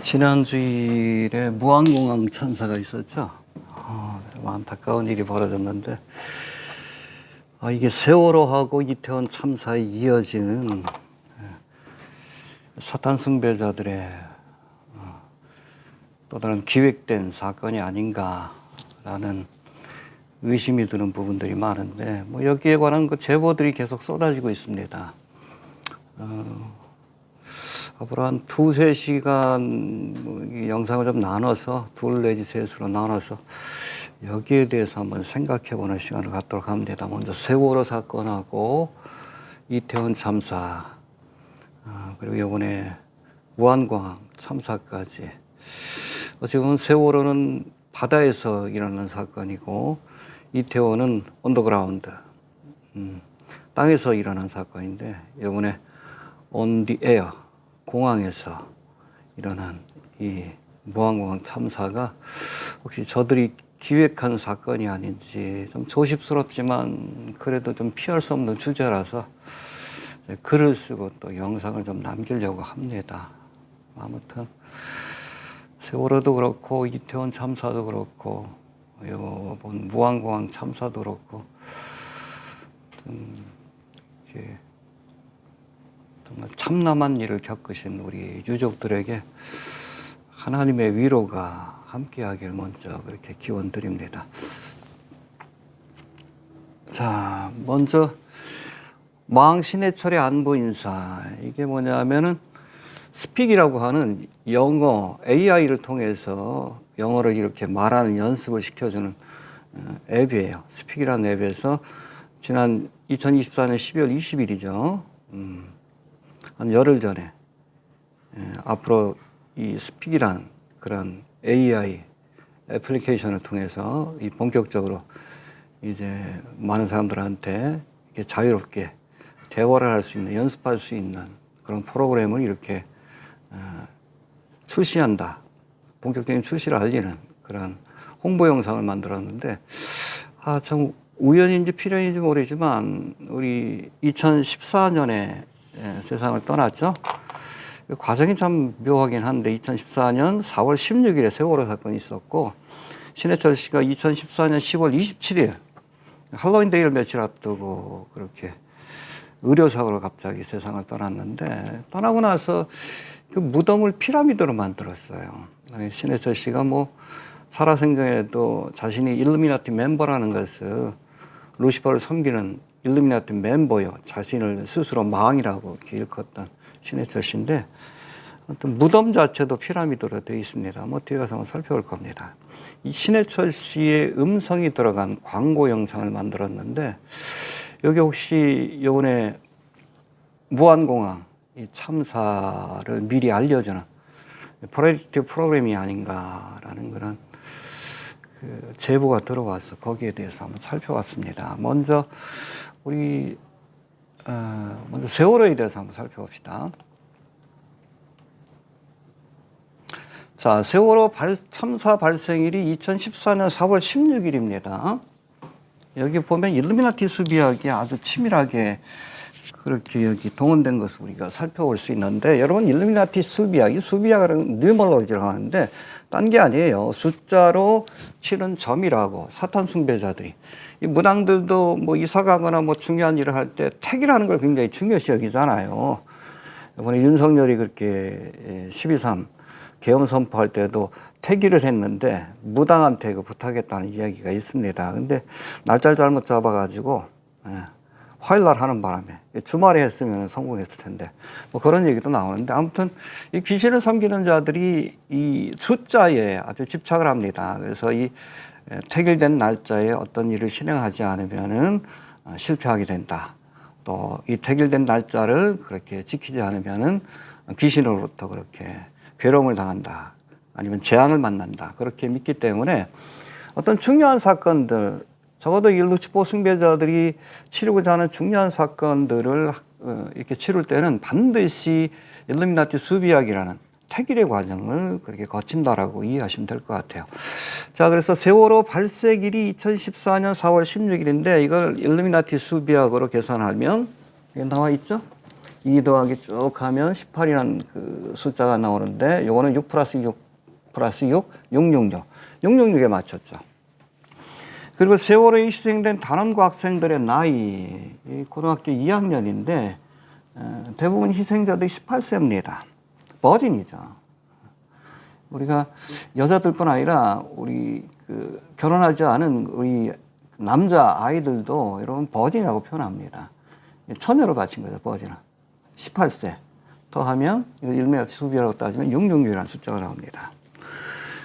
지난 주일에 무한공항 참사가 있었죠. 좀 안타까운 일이 벌어졌는데 이게 세월호하고 이태원 참사에 이어지는 사탄 숭배자들의 또 다른 기획된 사건이 아닌가라는 의심이 드는 부분들이 많은데 여기에 관한 그 제보들이 계속 쏟아지고 있습니다. 앞으로 한 2~3시간 영상을 좀 나눠서 2 내지 3수로 나눠서 여기에 대해서 한번 생각해보는 시간을 갖도록 합니다. 먼저 세월호 사건하고 이태원 참사, 그리고 이번에 무한공항 참사까지. 어찌 보면 세월호는 바다에서 일어난 사건이고 이태원은 언더그라운드, 땅에서 일어난 사건인데 이번에 on the air, 공항에서 일어난 이 무한공항 참사가 혹시 저들이 기획한 사건이 아닌지 좀 조심스럽지만 그래도 좀 피할 수 없는 주제라서 글을 쓰고 또 영상을 좀 남기려고 합니다. 아무튼 세월호도 그렇고 이태원 참사도 그렇고 이번 무한공항 참사도 그렇고 정말 참남한 일을 겪으신 우리 유족들에게 하나님의 위로가 함께하길 먼저 그렇게 기원드립니다. 자, 먼저 망신해철의 안부 인사. 이게 뭐냐면은 스픽이라고 하는 영어 AI를 통해서 영어를 이렇게 말하는 연습을 시켜주는 앱이에요. 스픽이라는 앱에서 지난 2024년 12월 20일이죠. 한 열흘 전에 앞으로 이 스픽이란 그런 AI 애플리케이션을 통해서 이 본격적으로 이제 많은 사람들한테 이렇게 자유롭게 대화를 할 수 있는, 연습할 수 있는 그런 프로그램을 이렇게 출시한다. 본격적인 출시를 알리는 그런 홍보 영상을 만들었는데 참 우연인지 필연인지 모르지만 우리 2014년에 세상을 떠났죠. 과정이 참 묘하긴 한데 2014년 4월 16일에 세월호 사건이 있었고 신해철 씨가 2014년 10월 27일 할로윈 데이를 며칠 앞두고 그렇게 의료사고로 갑자기 세상을 떠났는데 떠나고 나서 그 무덤을 피라미드로 만들었어요. 신해철 씨가 살아생전에도 자신이 일루미나티 멤버라는 것을 루시퍼를 섬기는 일루미나티 멤버요. 자신을 스스로 망이라고 이렇게 일컫던 신해철 씨인데 아무튼 무덤 자체도 피라미드로 되어 있습니다. 뒤에 가서 한번 살펴볼 겁니다. 이 신해철 씨의 음성이 들어간 광고 영상을 만들었는데 여기 혹시 이번에 무한공항 이 참사를 미리 알려주는 프로젝트 프로그램이 아닌가라는 그런 그 제보가 들어와서 거기에 대해서 한번 살펴봤습니다. 먼저 먼저 세월호에 대해서 한번 살펴봅시다. 자, 세월호 참사 발생일이 2014년 4월 16일입니다. 여기 보면 일루미나티 수비학이 아주 치밀하게 그렇게 여기 동원된 것을 우리가 살펴볼 수 있는데 여러분 일루미나티 수비학, 이 수비학은 뉴머롤로지라고 하는데 딴 게 아니에요. 숫자로 치는 점이라고 사탄 숭배자들이 이 무당들도 이사 가거나 중요한 일을 할 때 택이라는 걸 굉장히 중요시 여기잖아요. 이번에 윤석열이 그렇게 12.3 계엄 선포할 때도 택일을 했는데 무당한테 부탁했다는 이야기가 있습니다. 근데 날짜를 잘못 잡아가지고 화요일날 하는 바람에 주말에 했으면 성공했을 텐데 그런 얘기도 나오는데 아무튼 이 귀신을 섬기는 자들이 이 숫자에 아주 집착을 합니다. 그래서 이 택일된 날짜에 어떤 일을 실행하지 않으면은 실패하게 된다. 또 이 택일된 날짜를 그렇게 지키지 않으면은 귀신으로부터 그렇게 괴로움을 당한다. 아니면 재앙을 만난다. 그렇게 믿기 때문에 어떤 중요한 사건들, 적어도 이 루시퍼 숭배자들이 치르고자 하는 중요한 사건들을 이렇게 치룰 때는 반드시 일루미나티 수비학이라는 택일의 과정을 그렇게 거친다라고 이해하시면 될 것 같아요. 자, 그래서 세월호 발생일이 2014년 4월 16일인데 이걸 일루미나티 수비학으로 계산하면 이게 나와 있죠? 2 더하기 쭉 하면 18이라는 그 숫자가 나오는데 요거는 6 플러스 6 플러스 6, 666. 666에 맞췄죠. 그리고 세월호에 희생된 단원고 학생들의 나이, 고등학교 2학년인데 대부분 희생자들이 18세입니다. 버진이죠. 우리가 여자들뿐 아니라 우리 그 결혼하지 않은 우리 남자 아이들도 여러분 버진이라고 표현합니다. 처녀로 바친 거죠, 버진은. 18세. 더하면 일명 수비라고 따지면 666이라는 숫자가 나옵니다.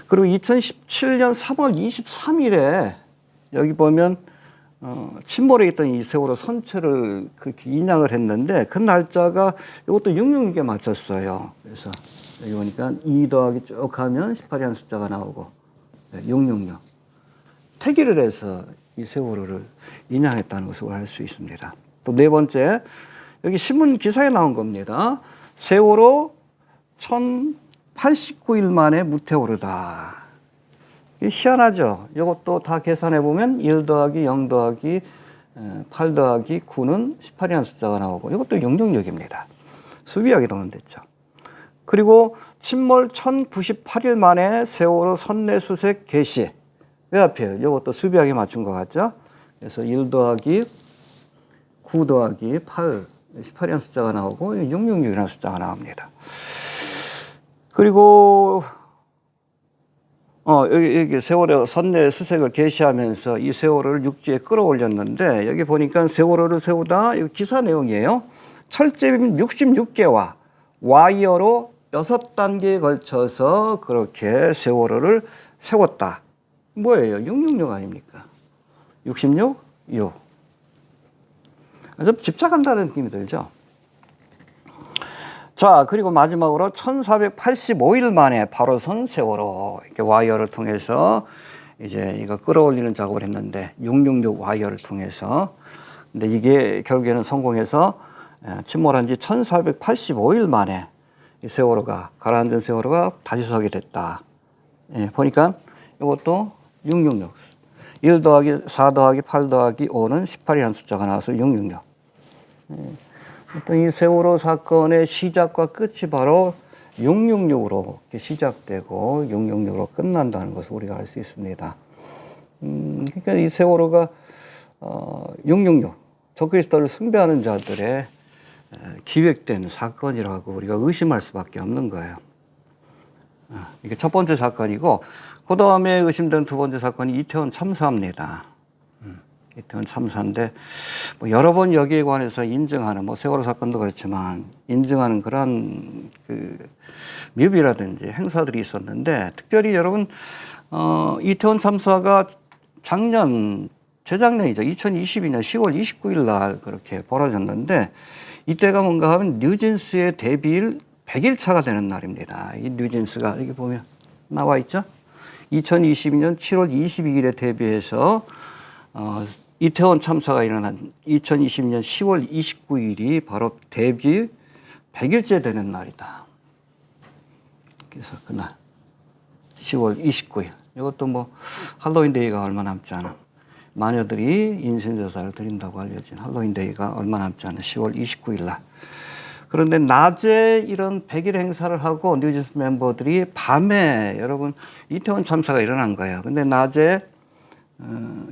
그리고 2017년 3월 23일에 여기 보면 침몰해 있던 이 세월호 선체를 그렇게 인양을 했는데 그 날짜가 이것도 666에 맞췄어요. 그래서 여기 보니까 2 더하기 쭉 하면 18이라는 숫자가 나오고 666. 태기를 해서 이 세월호를 인양했다는 것을 알 수 있습니다. 또 네 번째, 여기 신문 기사에 나온 겁니다. 세월호 1089일 만에 무태오르다. 희한하죠. 이것도 다 계산해 보면 1 더하기 0 더하기 8 더하기 9는 18이라는 숫자가 나오고 이것도 666입니다. 수비하게 동원됐죠. 그리고 침몰 1098일 만에 세월호 선내수색 개시. 왜 하필 이것도 수비하게 맞춘 것 같죠. 그래서 1 더하기 9 더하기 8, 18이라는 숫자가 나오고 666이라는 숫자가 나옵니다. 그리고 여기 세월호 선내 수색을 개시하면서 이 세월호를 육지에 끌어올렸는데 여기 보니까 세월호를 세우다 이 기사 내용이에요. 철제빔 66개와 와이어로 6단계에 걸쳐서 그렇게 세월호를 세웠다. 뭐예요? 666 아닙니까? 66? 6. 좀 집착한다는 느낌이 들죠? 자, 그리고 마지막으로 1485일 만에 바로 선 세월호 이렇게 와이어를 통해서 이제 이거 끌어올리는 작업을 했는데 666 와이어를 통해서 근데 이게 결국에는 성공해서 침몰한 지 1485일 만에 이 세월호가 가라앉은 세월호가 다시 서게 됐다. 예, 보니까 이것도 666. 1 더하기 4 더하기 8 더하기 5는 18이라는 숫자가 나와서 666. 어떤 이 세월호 사건의 시작과 끝이 바로 666으로 시작되고 666으로 끝난다는 것을 우리가 알 수 있습니다. 그러니까 이 세월호가 666 적그리스도를 숭배하는 자들의 기획된 사건이라고 우리가 의심할 수밖에 없는 거예요. 이게 첫 번째 사건이고 그 다음에 의심되는 두 번째 사건이 이태원 참사입니다. 이태원 참사인데 뭐 여러 번 여기에 관해서 인증하는 뭐 세월호 사건도 그렇지만 인증하는 그런 그 뮤비라든지 행사들이 있었는데 특별히 여러분 이태원 참사가 재작년이죠. 2022년 10월 29일 날 그렇게 벌어졌는데 이때가 뭔가 하면 뉴진스의 데뷔일 100일 차가 되는 날입니다. 이 뉴진스가 여기 보면 나와 있죠. 2022년 7월 22일에 데뷔해서 이태원 참사가 일어난 2020년 10월 29일이 바로 데뷔 100일째 되는 날이다. 그래서 그날 10월 29일 이것도 뭐 할로윈 데이가 얼마 남지 않아 마녀들이 인신제사를 드린다고 알려진 할로윈 데이가 얼마 남지 않은 10월 29일 날. 그런데 낮에 이런 100일 행사를 하고 뉴진스 멤버들이 밤에 여러분 이태원 참사가 일어난 거예요. 근데 낮에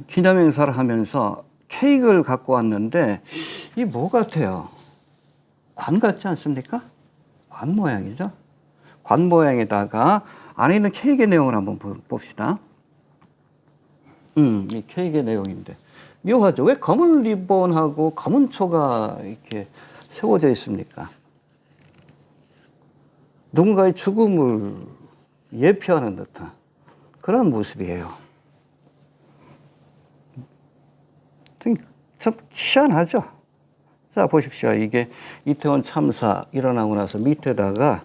기념 행사를 하면서 케이크를 갖고 왔는데 이 뭐 같아요? 관 같지 않습니까? 관 모양이죠. 관 모양에다가 안에 있는 케이크의 내용을 한번 봅시다. 이 케이크의 내용인데 묘하죠. 왜 검은 리본하고 검은 초가 이렇게 세워져 있습니까? 누군가의 죽음을 예표하는 듯한 그런 모습이에요. 참 희한하죠. 자, 보십시오. 이게 이태원 참사 일어나고 나서 밑에다가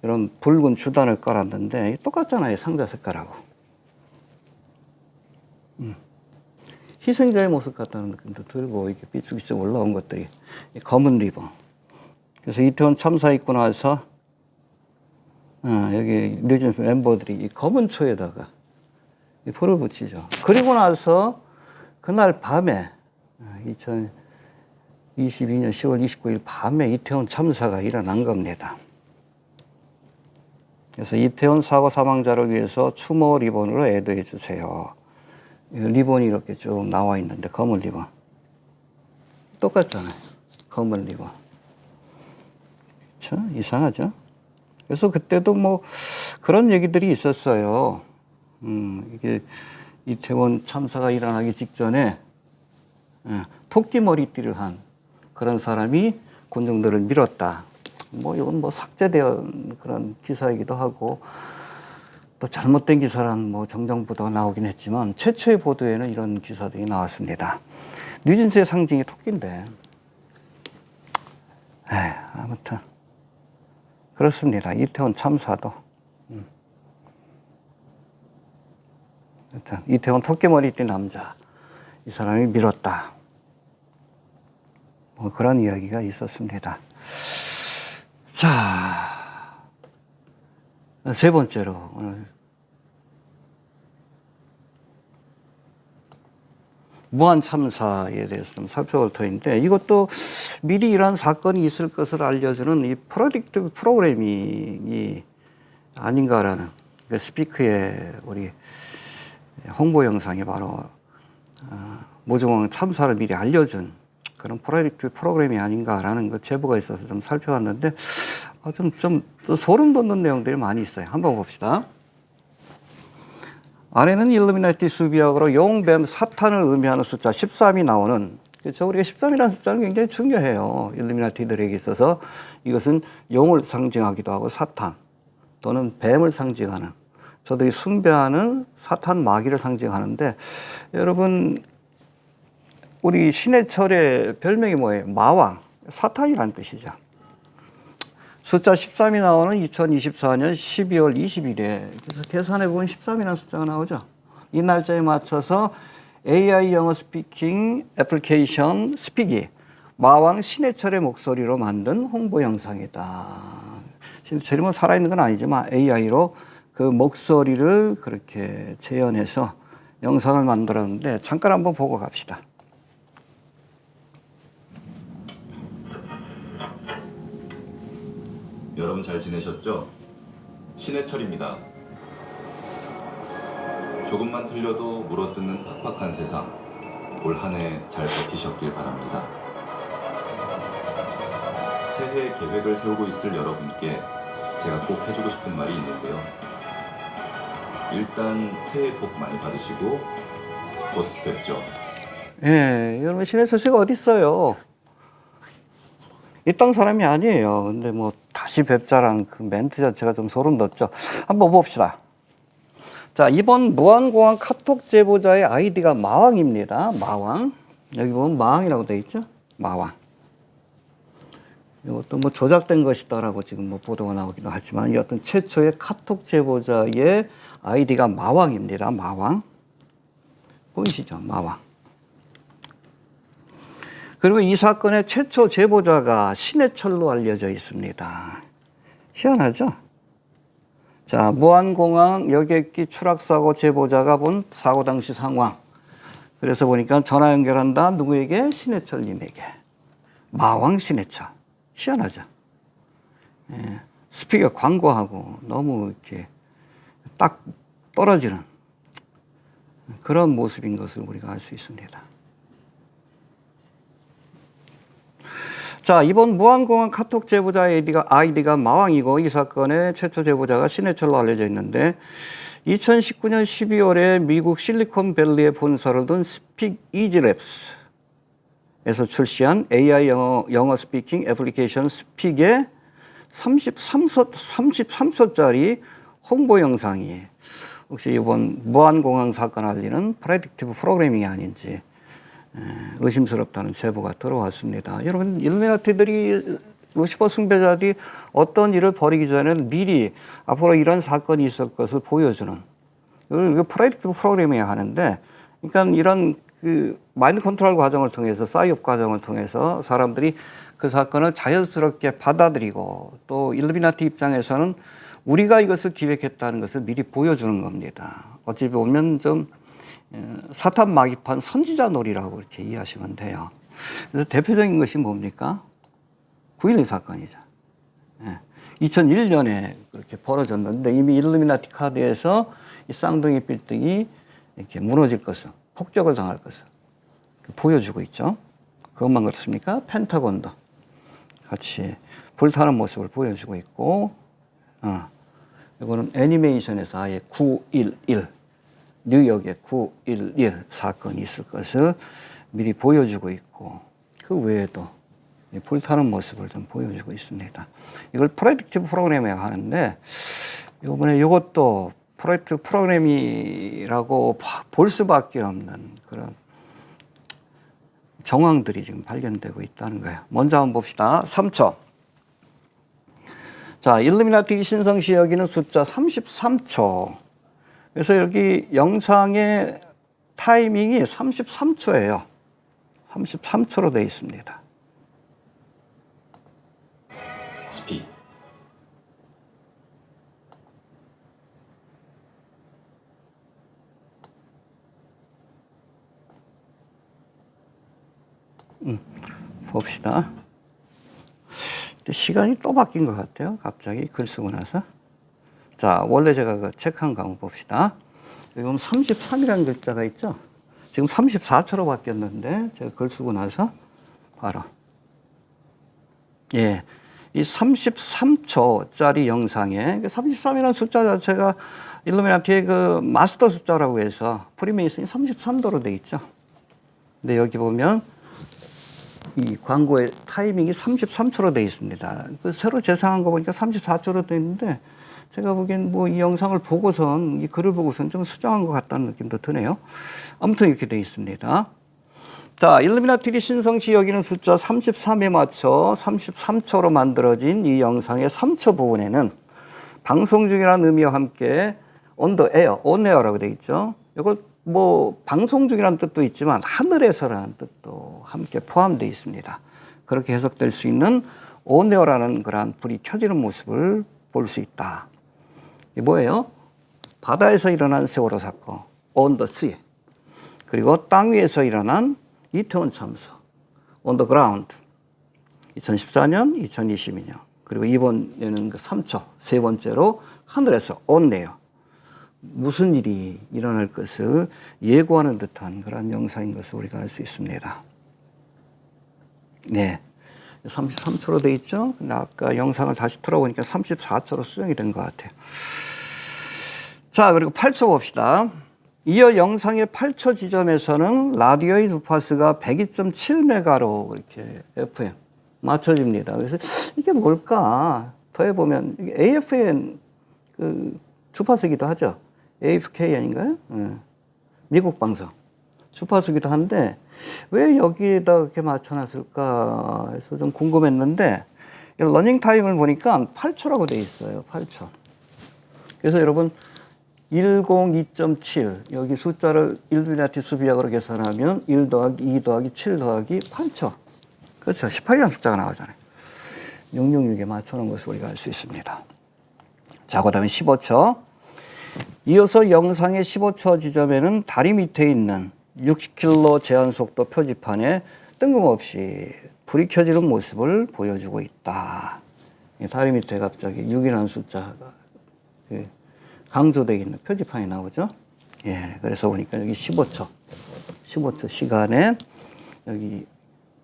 이런 붉은 주단을 깔았는데 똑같잖아요. 상자 색깔하고. 희생자의 모습 같다는 느낌도 들고 이렇게 삐죽삐죽 올라온 것들이 검은 리본. 그래서 이태원 참사 있고 나서 여기 뉴진스 멤버들이 이 검은 초에다가 불을 붙이죠. 그리고 나서 그날 밤에 22년 10월 29일 밤에 이태원 참사가 일어난 겁니다. 그래서 이태원 사고 사망자를 위해서 추모 리본으로 애도해 주세요. 리본이 이렇게 쭉 나와 있는데 검은 리본. 똑같잖아요. 검은 리본. 그렇죠? 이상하죠? 그래서 그때도 뭐 그런 얘기들이 있었어요. 이게 이태원 참사가 일어나기 직전에 토끼 머리띠를 한 그런 사람이 군중들을 밀었다. 뭐 이건 뭐 삭제된 그런 기사이기도 하고 또 잘못된 기사란 뭐 정정보도가 나오긴 했지만 최초의 보도에는 이런 기사들이 나왔습니다. 뉴진스의 상징이 토끼인데, 아무튼 그렇습니다. 이태원 참사도 이태원 토끼 머리띠 남자 이 사람이 밀었다. 뭐 그런 이야기가 있었습니다. 자, 세 번째로 오늘 무한 참사에 대해서 좀 살펴볼 터인데 이것도 미리 이러한 사건이 있을 것을 알려주는 이 프로딕티브 프로그래밍이 아닌가라는 그 스피크의 우리 홍보 영상이 바로 모종원 참사를 미리 알려준 그런 프로젝트 프로그램이 아닌가라는 그 제보가 있어서 좀 살펴봤는데 좀 소름 돋는 내용들이 많이 있어요. 한번 봅시다. 안에는 일루미나티 수비학으로 용, 뱀, 사탄을 의미하는 숫자 13이 나오는, 그렇죠? 우리가 13이라는 숫자는 굉장히 중요해요. 일루미나티들에게 있어서 이것은 용을 상징하기도 하고 사탄 또는 뱀을 상징하는, 저들이 숭배하는 사탄 마귀를 상징하는데, 여러분 우리 신해철의 별명이 뭐예요? 마왕, 사탄이라는 뜻이죠. 숫자 13이 나오는 2024년 12월 20일에 그래서 계산해 보면 13이라는 숫자가 나오죠. 이 날짜에 맞춰서 AI 영어 스피킹 애플리케이션 스피기 마왕 신해철의 목소리로 만든 홍보 영상이다. 신해철이 뭐 살아있는 건 아니지만 AI로 그 목소리를 그렇게 재현해서 영상을 만들었는데 잠깐 한번 보고 갑시다. 여러분 잘 지내셨죠? 신해철입니다. 조금만 틀려도 물어뜯는 팍팍한 세상, 올 한 해 잘 버티셨길 바랍니다. 새해 계획을 세우고 있을 여러분께 제가 꼭 해주고 싶은 말이 있는데요. 일단 새해 복 많이 받으시고 곧 뵙죠. 예, 여러분 신해철 씨가 어디 있어요? 이 땅 사람이 아니에요. 근데 뭐 다시 뵙자랑 그 멘트 자체가 좀 소름 돋죠. 한번 봅시다. 자, 이번 무한공항 카톡 제보자의 아이디가 마왕입니다. 마왕. 여기 보면 마왕이라고 되어 있죠? 마왕. 이것도 뭐 조작된 것이다라고 지금 뭐 보도가 나오기도 하지만 여튼 최초의 카톡 제보자의 아이디가 마왕입니다. 마왕. 보이시죠? 마왕. 그리고 이 사건의 최초 제보자가 신해철로 알려져 있습니다. 희한하죠? 자, 무한공항 여객기 추락사고 제보자가 본 사고 당시 상황. 그래서 보니까 전화 연결한다. 누구에게? 신해철님에게. 마왕 신해철. 희한하죠? 예, 스피커 광고하고 너무 이렇게 딱 떨어지는 그런 모습인 것을 우리가 알 수 있습니다. 자, 이번 무한공항 카톡 제보자의 아이디가 마왕이고 이 사건의 최초 제보자가 신해철로 알려져 있는데 2019년 12월에 미국 실리콘밸리에 본사를 둔 스픽 이지랩스에서 출시한 AI 영어 스피킹 애플리케이션 스픽의 33초짜리 홍보 영상이 혹시 이번 무한공항 사건 알리는 프레딕티브 프로그래밍이 아닌지 의심스럽다는 제보가 들어왔습니다. 여러분, 일루미나티들이 루시퍼 숭배자들이 어떤 일을 벌이기 전에 미리 앞으로 이런 사건이 있을 것을 보여주는 이걸 프레딕티브 프로그래밍이 하는데, 그러니까 이런 그 마인드 컨트롤 과정을 통해서 사이업 과정을 통해서 사람들이 그 사건을 자연스럽게 받아들이고 또 일루미나티 입장에서는 우리가 이것을 기획했다는 것을 미리 보여주는 겁니다. 어찌 보면 좀 사탄 마귀판 선지자 놀이라고 이렇게 이해하시면 돼요. 그래서 대표적인 것이 뭡니까? 9.11 사건이죠. 예. 2001년에 그렇게 벌어졌는데 이미 일루미나티 카드에서 이 쌍둥이 빌딩이 이렇게 무너질 것을, 폭격을 당할 것을 보여주고 있죠. 그것만 그렇습니까? 펜타곤도 같이 불타는 모습을 보여주고 있고, 이거는 애니메이션에서 아예 9.11, 뉴욕에 9.11 사건이 있을 것을 미리 보여주고 있고, 그 외에도 불타는 모습을 좀 보여주고 있습니다. 이걸 프레딕티브 프로그래밍이라고 하는데, 이번에 이것도 프로젝트 프로그램이라고 볼 수밖에 없는 그런 정황들이 지금 발견되고 있다는 거예요. 먼저 한번 봅시다. 3초. 자, 일루미나티 신성시 여기는 숫자 33초. 그래서 여기 영상의 타이밍이 33초예요. 33초로 되어 있습니다. 스피. 봅시다. 시간이 또 바뀐 것 같아요. 갑자기 글 쓰고 나서. 자, 원래 제가 그 체크한 거 한번 봅시다. 여기 보면 33이라는 글자가 있죠. 지금 34초로 바뀌었는데 제가 글 쓰고 나서 바로 예, 이 33초짜리 영상에 33이라는 숫자 자체가 일루미나티의 그 마스터 숫자라고 해서 프리메이슨이 33도로 돼 있죠. 근데 여기 보면 이 광고의 타이밍이 33초로 되어 있습니다. 그 새로 재생한 거 보니까 34초로 되어 있는데 제가 보기엔 뭐 이 영상을 보고선, 이 글을 보고선 좀 수정한 것 같다는 느낌도 드네요. 아무튼 이렇게 되어 있습니다. 자, 일루미나티 신성시 여기는 숫자 33에 맞춰 33초로 만들어진 이 영상의 3초 부분에는 방송 중이라는 의미와 함께 on the air, on air라고 되어 있죠. 이걸 뭐 방송 중이라는 뜻도 있지만 하늘에서라는 뜻도 함께 포함되어 있습니다. 그렇게 해석될 수 있는 on air라는 그러한 불이 켜지는 모습을 볼 수 있다. 이게 뭐예요? 바다에서 일어난 세월호 사건, on the sea. 그리고 땅 위에서 일어난 이태원 참사, on the ground. 2014년, 2022년. 그리고 이번에는 그 3초, 세 번째로 하늘에서 on air. 무슨 일이 일어날 것을 예고하는 듯한 그런 영상인 것을 우리가 알 수 있습니다. 네. 33초로 돼 있죠? 근데 아까 영상을 다시 틀어보니까 34초로 수정이 된 것 같아요. 자, 그리고 8초 봅시다. 이어 영상의 8초 지점에서는 라디오의 주파수가 102.7메가로 이렇게 FM 맞춰집니다. 그래서 이게 뭘까? 더해보면 AFN 그 주파수기도 하죠. AFK 아닌가요? 미국 방송 주파수기도 한데 왜 여기에다 그렇게 맞춰놨을까 해서 좀 궁금했는데 러닝 타임을 보니까 8초라고 돼 있어요. 8초. 그래서 여러분 102.7 여기 숫자를 일루미나티 수비약으로 계산하면 1 더하기 2 더하기 7 더하기 8초. 그렇죠. 18이라는 숫자가 나오잖아요. 666에 맞춰놓은 것을 우리가 알 수 있습니다. 자, 그 다음에 15초. 이어서 영상의 15초 지점에는 다리 밑에 있는 60km 제한속도 표지판에 뜬금없이 불이 켜지는 모습을 보여주고 있다. 다리 밑에 갑자기 6이라는 숫자가 강조되어 있는 표지판이 나오죠. 예, 그래서 보니까 여기 15초 시간에 여기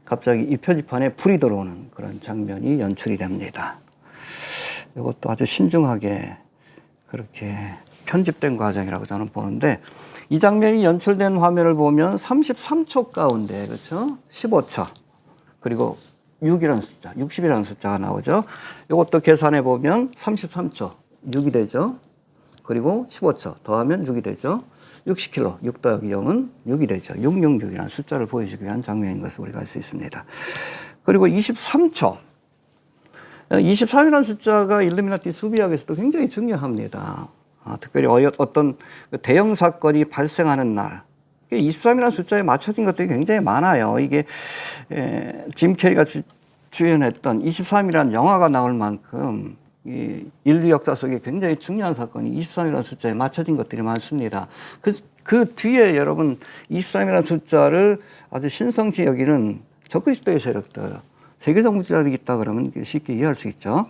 갑자기 이 표지판에 불이 들어오는 그런 장면이 연출이 됩니다. 이것도 아주 신중하게 그렇게 편집된 과정이라고 저는 보는데 이 장면이 연출된 화면을 보면 33초 가운데 그렇죠? 15초 그리고 6이라는 숫자, 60이라는 숫자가 나오죠. 이것도 계산해 보면 33초 6이 되죠. 그리고 15초 더하면 6이 되죠. 60km 6 더하기 0은 6이 되죠. 666이라는 숫자를 보여주기 위한 장면인 것을 우리가 알 수 있습니다. 그리고 23초 23이라는 숫자가 일루미나티 수비학에서도 굉장히 중요합니다. 특별히 어떤 대형 사건이 발생하는 날 23이라는 숫자에 맞춰진 것들이 굉장히 많아요. 이게 짐 캐리가 주연했던 23이라는 영화가 나올 만큼 이 인류 역사 속에 굉장히 중요한 사건이 23이라는 숫자에 맞춰진 것들이 많습니다. 그 뒤에 여러분 23이라는 숫자를 아주 신성시 여기는 적그리스도의 세력들, 세계 정치자들이 있다 그러면 쉽게 이해할 수 있죠.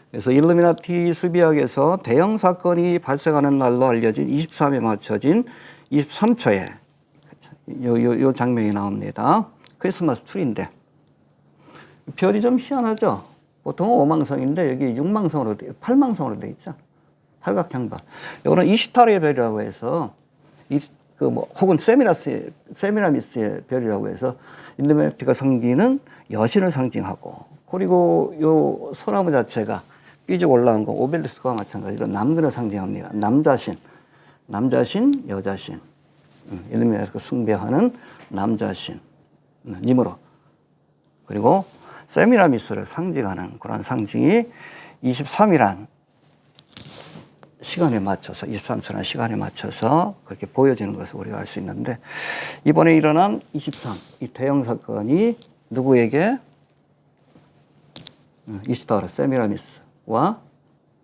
그래서 일루미나티 수비학에서 대형 사건이 발생하는 날로 알려진 23에 맞춰진 23초에 요 장면이 나옵니다. 크리스마스 트리인데 별이 좀 희한하죠. 보통은 5망성인데 여기 8망성으로 돼 있죠. 팔각형별. 이거는 이시타르의 별이라고 해서 혹은 세미라미스의 별이라고 해서 일루미나티가 섬기는 여신을 상징하고, 그리고 요 소나무 자체가 삐죽 올라온 거 오벨리스크와 마찬가지로 남근을 상징합니다. 남자신, 여자신, 일루미나티가 숭배하는 남자신 님으로, 그리고 세미라미스를 상징하는 그런 상징이 23이란 시간에 맞춰서, 23초라는 시간에 맞춰서 그렇게 보여지는 것을 우리가 알 수 있는데, 이번에 일어난 23, 이 대형 사건이 누구에게? 이시타르, 세미라미스와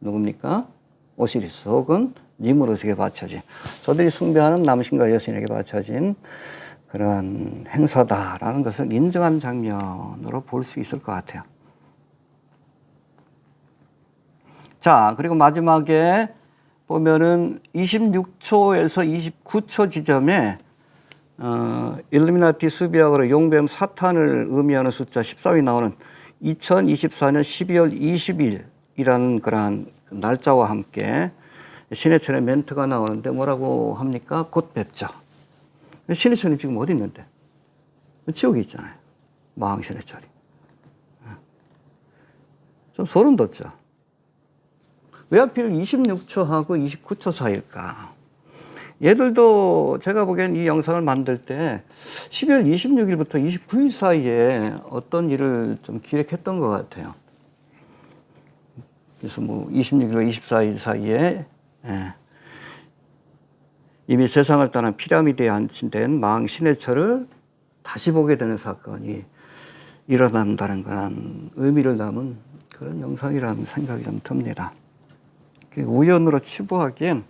누굽니까? 오시리스 혹은 니무롯에게 바쳐진, 저들이 숭배하는 남신과 여신에게 바쳐진 그런 행사다라는 것을 인정한 장면으로 볼 수 있을 것 같아요. 자, 그리고 마지막에 보면은 26초에서 29초 지점에 일루미나티 수비학으로 용뱀 사탄을 의미하는 숫자 13이 나오는 2024년 12월 20일이라는 그러한 날짜와 함께 신해철의 멘트가 나오는데 뭐라고 합니까? 곧 뵙죠. 신해철이 지금 어디 있는데? 지옥에 있잖아요. 마왕 신해철이. 좀 소름 돋죠. 왜 하필 26초하고 29초 사이일까? 얘들도 제가 보기엔 이 영상을 만들 때 12월 26일부터 29일 사이에 어떤 일을 좀 기획했던 것 같아요. 그래서 뭐 26일과 24일 사이에 이미 세상을 떠난 피라미드에 안친된 마왕 신해철을 다시 보게 되는 사건이 일어난다는 그런 의미를 담은 그런 영상이라는 생각이 좀 듭니다. 우연으로 치부하기엔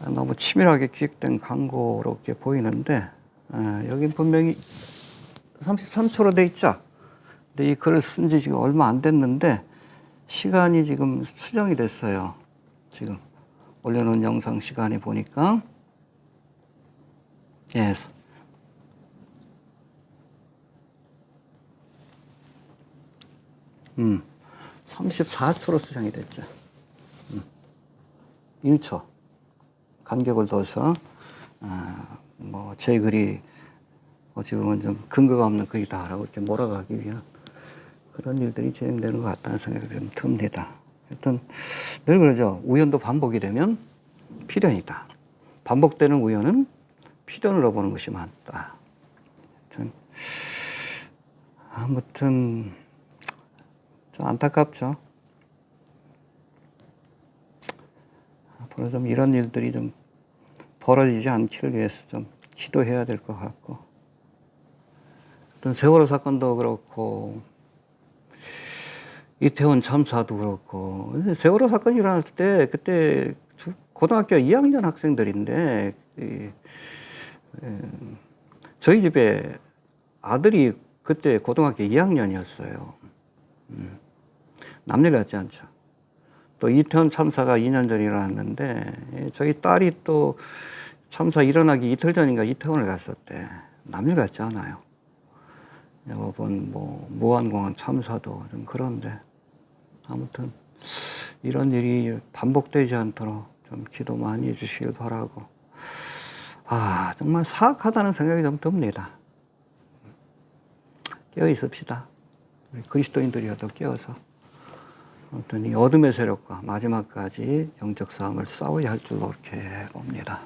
너무 치밀하게 기획된 광고로 이렇게 보이는데, 여긴 분명히 33초로 돼 있죠. 근데 이 글을 쓴 지 지금 얼마 안 됐는데 시간이 지금 수정이 됐어요. 지금 올려놓은 영상 시간에 보니까 34초로 수정이 됐죠. 1초 간격을 둬서 뭐 제 글이 어찌 보면 좀 근거가 없는 글이다라고 이렇게 몰아가기 위한 그런 일들이 진행되는 것 같다는 생각이 좀 듭니다. 하여튼 늘 그러죠. 우연도 반복이 되면 필연이다. 반복되는 우연은 필연으로 보는 것이 맞다. 아무튼 좀 안타깝죠. 앞으로 좀 이런 일들이 좀 벌어지지 않기를 위해서 좀 기도해야 될 것 같고, 어떤 세월호 사건도 그렇고 이태원 참사도 그렇고, 세월호 사건이 일어날 때 그때 고등학교 2학년 학생들인데 저희 집에 아들이 그때 고등학교 2학년이었어요. 남일 같지 않죠. 또 이태원 참사가 2년 전에 일어났는데 저희 딸이 또 참사 일어나기 이틀 전인가 이태원을 갔었대. 남일 같지 않아요. 이번 뭐 무안공항 참사도 좀 그런데, 아무튼 이런 일이 반복되지 않도록 좀 기도 많이 해주시길 바라고, 정말 사악하다는 생각이 좀 듭니다. 깨어 있읍시다. 우리 그리스도인들이라도 깨어서 어떤 이 어둠의 세력과 마지막까지 영적 싸움을 싸워야 할 줄로 이렇게 봅니다.